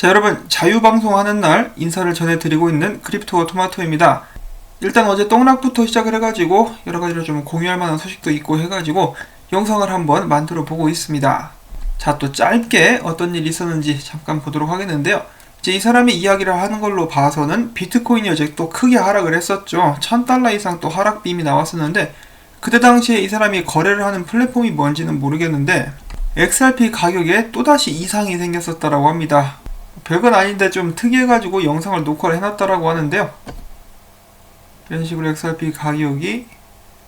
자, 여러분, 자유방송하는 날 인사를 전해드리고 있는 크립토 토마토입니다. 일단 어제 똥락부터 시작을 해가지고 여러가지로 좀 공유할 만한 소식도 있고 해가지고 영상을 한번 만들어 보고 있습니다. 자, 또 짧게 어떤 일이 있었는지 잠깐 보도록 하겠는데요. 이제 이 사람이 이야기를 하는 걸로 봐서는 비트코인이 어제 또 크게 하락을 했었죠. $1000 이상 또 하락빔이 나왔었는데, 그때 당시에 이 사람이 거래를 하는 플랫폼이 뭔지는 모르겠는데 XRP 가격에 또다시 이상이 생겼었다라고 합니다. 별건 아닌데 좀 특이해가지고 영상을 녹화를 해놨다라고 하는데요. 이런 식으로 XRP 가격이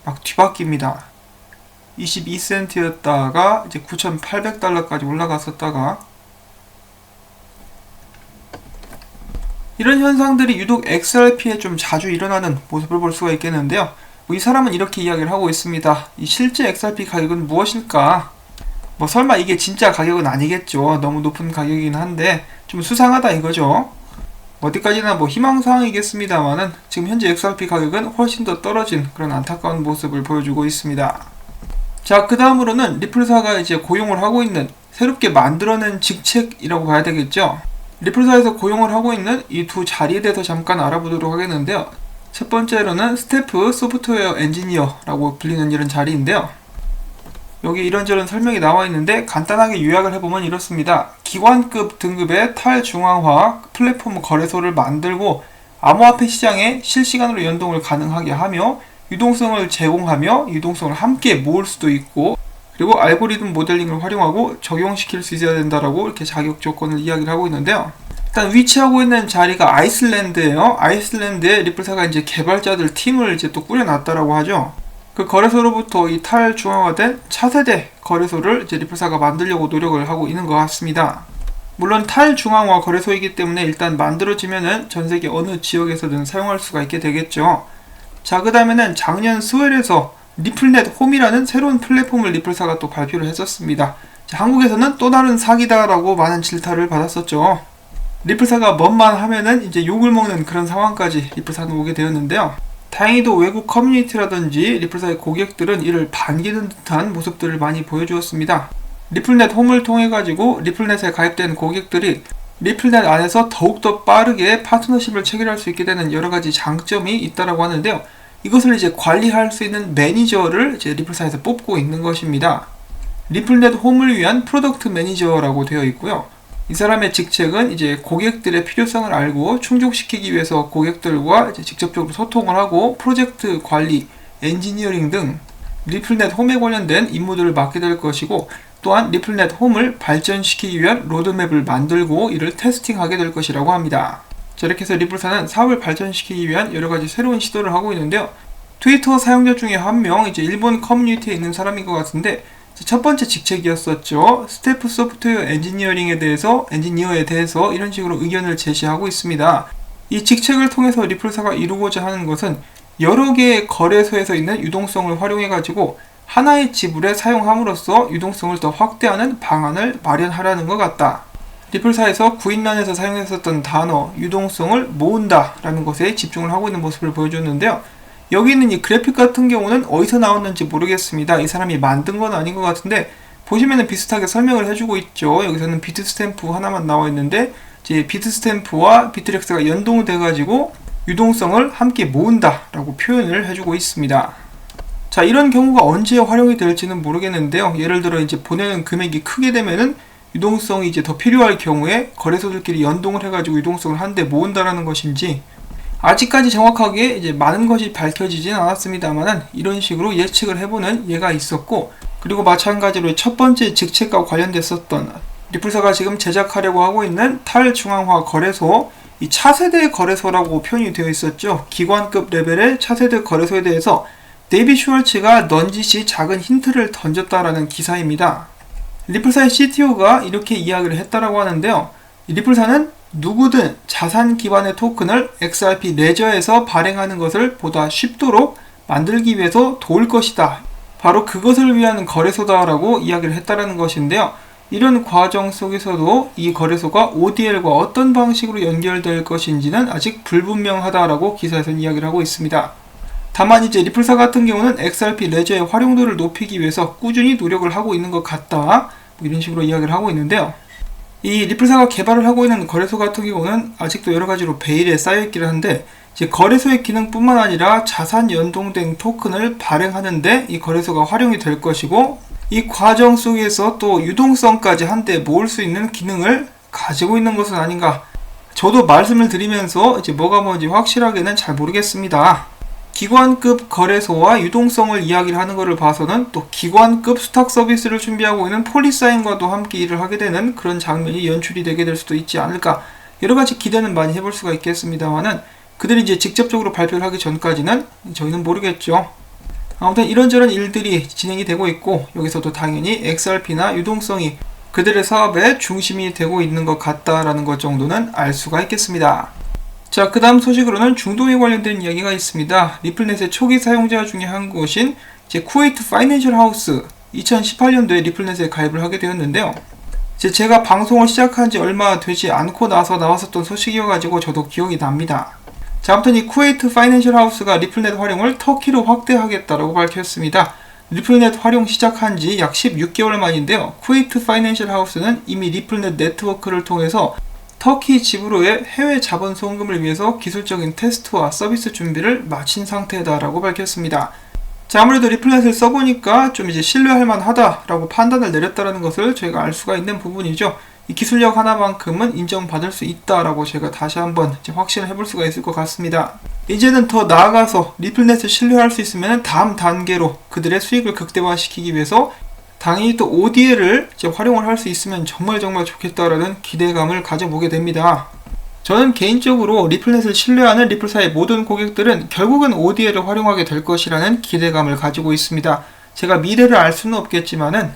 막 뒤바뀝니다. 22센트였다가 이제 $9,800까지 올라갔었다가, 이런 현상들이 유독 XRP에 좀 자주 일어나는 모습을 볼 수가 있겠는데요. 이 사람은 이렇게 이야기를 하고 있습니다. 이 실제 XRP 가격은 무엇일까? 설마 이게 진짜 가격은 아니겠죠. 너무 높은 가격이긴 한데 좀 수상하다 이거죠. 어디까지나 희망사항이겠습니다만은 지금 현재 XRP 가격은 훨씬 더 떨어진 그런 안타까운 모습을 보여주고 있습니다. 자, 그 다음으로는 리플사가 이제 고용을 하고 있는, 새롭게 만들어낸 직책이라고 봐야 되겠죠. 리플사에서 고용을 하고 있는 이 두 자리에 대해서 잠깐 알아보도록 하겠는데요. 첫 번째로는 스태프 소프트웨어 엔지니어라고 불리는 이런 자리인데요. 여기 이런저런 설명이 나와 있는데 간단하게 요약을 해보면 이렇습니다. 기관급 등급의 탈중앙화 플랫폼 거래소를 만들고 암호화폐 시장에 실시간으로 연동을 가능하게 하며 유동성을 제공하며 유동성을 함께 모을 수도 있고, 그리고 알고리즘 모델링을 활용하고 적용시킬 수 있어야 된다라고 이렇게 자격 조건을 이야기를 하고 있는데요. 일단 위치하고 있는 자리가 아이슬란드예요. 아이슬란드에 리플사가 이제 개발자들 팀을 이제 또 꾸려놨다라고 하죠. 그 거래소로부터 이 탈중앙화된 차세대 거래소를 이제 리플사가 만들려고 노력을 하고 있는 것 같습니다. 물론 탈중앙화 거래소이기 때문에 일단 만들어지면은 전 세계 어느 지역에서든 사용할 수가 있게 되겠죠. 자, 그 다음에는 작년 스웰에서 리플넷 홈이라는 새로운 플랫폼을 리플사가 또 발표를 했었습니다. 자, 한국에서는 또 다른 사기다라고 많은 질타를 받았었죠. 리플사가 뭔만 하면은 이제 욕을 먹는 그런 상황까지 리플사는 오게 되었는데요. 다행히도 외국 커뮤니티라든지 리플사의 고객들은 이를 반기는 듯한 모습들을 많이 보여주었습니다. 리플넷 홈을 통해 가지고 리플넷에 가입된 고객들이 리플넷 안에서 더욱더 빠르게 파트너십을 체결할 수 있게 되는 여러가지 장점이 있다라고 하는데요. 이것을 이제 관리할 수 있는 매니저를 이제 리플사에서 뽑고 있는 것입니다. 리플넷 홈을 위한 프로덕트 매니저라고 되어 있고요. 이 사람의 직책은 이제 고객들의 필요성을 알고 충족시키기 위해서 고객들과 이제 직접적으로 소통을 하고 프로젝트 관리, 엔지니어링 등 리플넷 홈에 관련된 임무들을 맡게 될 것이고, 또한 리플넷 홈을 발전시키기 위한 로드맵을 만들고 이를 테스팅하게 될 것이라고 합니다. 자, 이렇게 해서 리플사는 사업을 발전시키기 위한 여러가지 새로운 시도를 하고 있는데요. 트위터 사용자 중에 한 명, 이제 일본 커뮤니티에 있는 사람인 것 같은데, 첫 번째 직책이었었죠. 스태프 소프트웨어 엔지니어에 대해서 이런 식으로 의견을 제시하고 있습니다. 이 직책을 통해서 리플사가 이루고자 하는 것은 여러 개의 거래소에서 있는 유동성을 활용해가지고 하나의 지불에 사용함으로써 유동성을 더 확대하는 방안을 마련하라는 것 같다. 리플사에서 구인란에서 사용했었던 단어 유동성을 모은다 라는 것에 집중을 하고 있는 모습을 보여줬는데요. 여기 있는 이 그래픽 같은 경우는 어디서 나왔는지 모르겠습니다. 이 사람이 만든 건 아닌 것 같은데 보시면은 비슷하게 설명을 해주고 있죠. 여기서는 비트스탬프 하나만 나와 있는데 이제 비트스탬프와 비트렉스가 연동돼 가지고 유동성을 함께 모은다 라고 표현을 해주고 있습니다. 자, 이런 경우가 언제 활용이 될지는 모르겠는데요. 예를 들어 이제 보내는 금액이 크게 되면은 유동성이 이제 더 필요할 경우에 거래소들끼리 연동을 해가지고 유동성을 한데 모은다라는 것인지, 아직까지 정확하게 이제 많은 것이 밝혀지진 않았습니다만은 이런 식으로 예측을 해보는 예가 있었고, 그리고 마찬가지로 첫 번째 직책과 관련됐었던 리플사가 지금 제작하려고 하고 있는 탈중앙화 거래소, 이 차세대 거래소라고 표현이 되어 있었죠. 기관급 레벨의 차세대 거래소에 대해서 데이빗 슈왈츠가 넌지시 작은 힌트를 던졌다라는 기사입니다. 리플사의 CTO가 이렇게 이야기를 했다라고 하는데요. 리플사는 누구든 자산 기반의 토큰을 XRP 레저에서 발행하는 것을 보다 쉽도록 만들기 위해서 도울 것이다. 바로 그것을 위한 거래소다라고 이야기를 했다라는 것인데요. 이런 과정 속에서도 이 거래소가 ODL과 어떤 방식으로 연결될 것인지는 아직 불분명하다라고 기사에서는 이야기를 하고 있습니다. 다만 이제 리플사 같은 경우는 XRP 레저의 활용도를 높이기 위해서 꾸준히 노력을 하고 있는 것 같다. 이런 식으로 이야기를 하고 있는데요. 이 리플사가 개발을 하고 있는 거래소 같은 경우는 아직도 여러 가지로 베일에 쌓여 있기는 한데, 이제 거래소의 기능뿐만 아니라 자산 연동된 토큰을 발행하는데 이 거래소가 활용이 될 것이고, 이 과정 속에서 또 유동성까지 한데 모을 수 있는 기능을 가지고 있는 것은 아닌가. 저도 말씀을 드리면서 이제 뭐가 뭔지 확실하게는 잘 모르겠습니다. 기관급 거래소와 유동성을 이야기를 하는 것을 봐서는 또 기관급 수탁 서비스를 준비하고 있는 폴리사인과도 함께 일을 하게 되는 그런 장면이 연출이 되게 될 수도 있지 않을까. 여러 가지 기대는 많이 해볼 수가 있겠습니다만은 그들이 이제 직접적으로 발표를 하기 전까지는 저희는 모르겠죠. 아무튼 이런저런 일들이 진행이 되고 있고, 여기서도 당연히 XRP나 유동성이 그들의 사업의 중심이 되고 있는 것 같다라는 것 정도는 알 수가 있겠습니다. 자, 그 다음 소식으로는 중동에 관련된 이야기가 있습니다. 리플넷의 초기 사용자 중에 한 곳인 이제 쿠웨이트 파이낸셜 하우스, 2018년도에 리플넷에 가입을 하게 되었는데요. 제가 방송을 시작한 지 얼마 되지 않고 나서 나왔었던 소식이어가지고 저도 기억이 납니다. 자, 아무튼 이 쿠웨이트 파이낸셜 하우스가 리플넷 활용을 터키로 확대하겠다라고 밝혔습니다. 리플넷 활용 시작한 지 약 16개월 만인데요. 쿠웨이트 파이낸셜 하우스는 이미 리플넷 네트워크를 통해서 터키 지브로의 해외 자본 송금을 위해서 기술적인 테스트와 서비스 준비를 마친 상태다라고 밝혔습니다. 자, 아무래도 리플넷을 써보니까 좀 이제 신뢰할 만하다라고 판단을 내렸다는 것을 저희가 알 수가 있는 부분이죠. 이 기술력 하나만큼은 인정받을 수 있다라고 제가 다시 한번 확신을 해볼 수가 있을 것 같습니다. 이제는 더 나아가서 리플넷을 신뢰할 수 있으면 다음 단계로 그들의 수익을 극대화시키기 위해서 당연히 또 ODL을 활용을 할 수 있으면 정말 좋겠다라는 기대감을 가져보게 됩니다. 저는 개인적으로 리플넷을 신뢰하는 리플사의 모든 고객들은 결국은 ODL을 활용하게 될 것이라는 기대감을 가지고 있습니다. 제가 미래를 알 수는 없겠지만은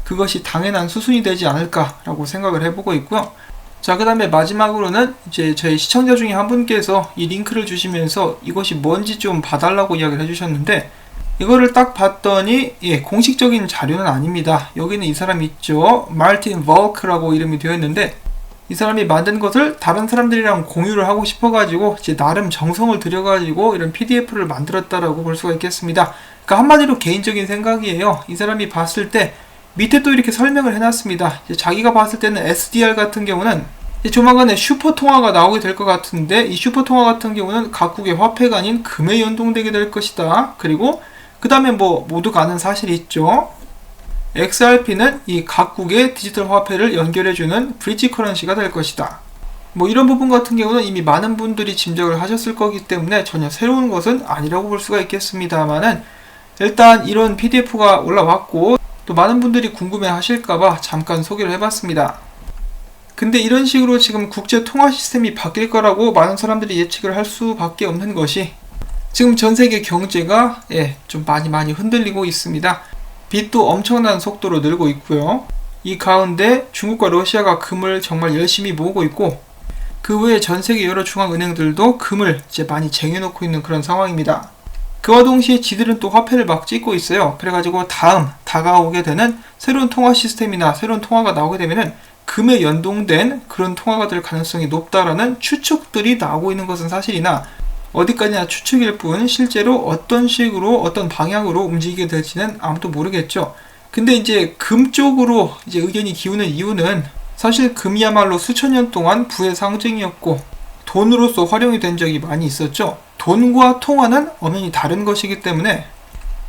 그것이 당연한 수순이 되지 않을까라고 생각을 해보고 있고요. 자, 그 다음에 마지막으로는 이제 저희 시청자 중에 한 분께서 이 링크를 주시면서 이것이 뭔지 좀 봐달라고 이야기를 해주셨는데, 이거를 딱 봤더니 공식적인 자료는 아닙니다. 여기는 이 사람이 있죠. 마르틴 벌크라고 이름이 되어 있는데, 이 사람이 만든 것을 다른 사람들이랑 공유를 하고 싶어가지고 이제 나름 정성을 들여가지고 이런 PDF를 만들었다라고 볼 수가 있겠습니다. 그러니까 한마디로 개인적인 생각이에요. 이 사람이 봤을 때 밑에 또 이렇게 설명을 해놨습니다. 자기가 봤을 때는 SDR 같은 경우는 조만간에 슈퍼 통화가 나오게 될 것 같은데, 이 슈퍼 통화 같은 경우는 각국의 화폐가 아닌 금에 연동되게 될 것이다. 그리고 그 다음에 모두가 아는 사실이 있죠. XRP는 이 각국의 디지털 화폐를 연결해주는 브리지 커런시가 될 것이다. 이런 부분 같은 경우는 이미 많은 분들이 짐작을 하셨을 거기 때문에 전혀 새로운 것은 아니라고 볼 수가 있겠습니다만은, 일단 이런 PDF가 올라왔고 또 많은 분들이 궁금해 하실까봐 잠깐 소개를 해봤습니다. 근데 이런 식으로 지금 국제 통화 시스템이 바뀔 거라고 많은 사람들이 예측을 할 수밖에 없는 것이, 지금 전 세계 경제가 좀 많이 흔들리고 있습니다. 빚도 엄청난 속도로 늘고 있고요. 이 가운데 중국과 러시아가 금을 정말 열심히 모으고 있고, 그 외에 전 세계 여러 중앙은행들도 금을 이제 많이 쟁여놓고 있는 그런 상황입니다. 그와 동시에 지들은 또 화폐를 막 찍고 있어요. 그래가지고 다음 다가오게 되는 새로운 통화 시스템이나 새로운 통화가 나오게 되면은 금에 연동된 그런 통화가 될 가능성이 높다라는 추측들이 나오고 있는 것은 사실이나, 어디까지나 추측일 뿐 실제로 어떤 식으로 어떤 방향으로 움직이게 될지는 아무도 모르겠죠. 근데 이제 금 쪽으로 이제 의견이 기우는 이유는, 사실 금이야말로 수천 년 동안 부의 상징이었고 돈으로서 활용이 된 적이 많이 있었죠. 돈과 통화는 엄연히 다른 것이기 때문에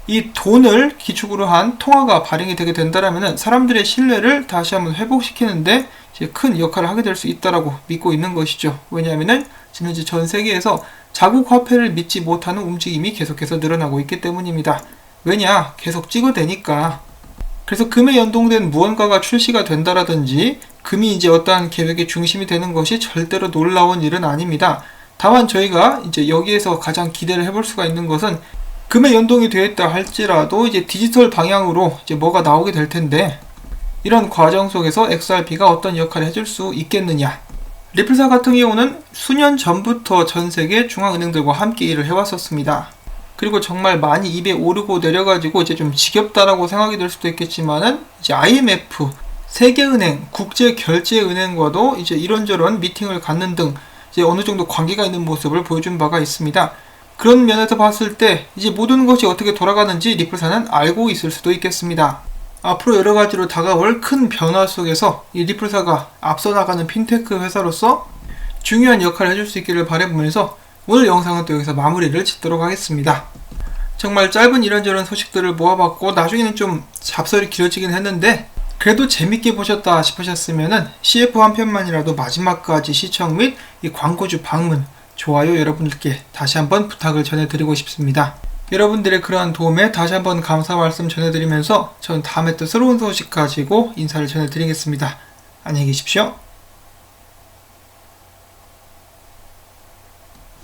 이 돈을 기축으로 한 통화가 발행이 되게 된다라면 사람들의 신뢰를 다시 한번 회복시키는데 이제 큰 역할을 하게 될 수 있다라고 믿고 있는 것이죠. 왜냐하면은 지금 이제 전 세계에서 자국 화폐를 믿지 못하는 움직임이 계속해서 늘어나고 있기 때문입니다. 왜냐? 계속 찍어대니까. 그래서 금에 연동된 무언가가 출시가 된다라든지 금이 이제 어떠한 계획의 중심이 되는 것이 절대로 놀라운 일은 아닙니다. 다만 저희가 이제 여기에서 가장 기대를 해볼 수가 있는 것은, 금에 연동이 되어 있다 할지라도 이제 디지털 방향으로 이제 뭐가 나오게 될 텐데, 이런 과정 속에서 XRP가 어떤 역할을 해줄 수 있겠느냐. 리플사 같은 경우는 수년 전부터 전 세계 중앙은행들과 함께 일을 해왔었습니다. 그리고 정말 많이 입에 오르고 내려가지고 이제 좀 지겹다라고 생각이 들 수도 있겠지만은, 이제 IMF, 세계은행, 국제결제은행과도 이제 이런저런 미팅을 갖는 등 이제 어느 정도 관계가 있는 모습을 보여준 바가 있습니다. 그런 면에서 봤을 때 이제 모든 것이 어떻게 돌아가는지 리플사는 알고 있을 수도 있겠습니다. 앞으로 여러 가지로 다가올 큰 변화 속에서 이 리플사가 앞서 나가는 핀테크 회사로서 중요한 역할을 해줄 수 있기를 바라보면서 오늘 영상은 또 여기서 마무리를 짓도록 하겠습니다. 정말 짧은 이런저런 소식들을 모아봤고 나중에는 좀 잡설이 길어지긴 했는데 그래도 재밌게 보셨다 싶으셨으면은 CF 한 편만이라도 마지막까지 시청 및 이 광고주 방문, 좋아요 여러분들께 다시 한번 부탁을 전해드리고 싶습니다. 여러분들의 그러한 도움에 다시 한번 감사 말씀 전해드리면서 저는 다음에 또 새로운 소식 가지고 인사를 전해드리겠습니다. 안녕히 계십시오.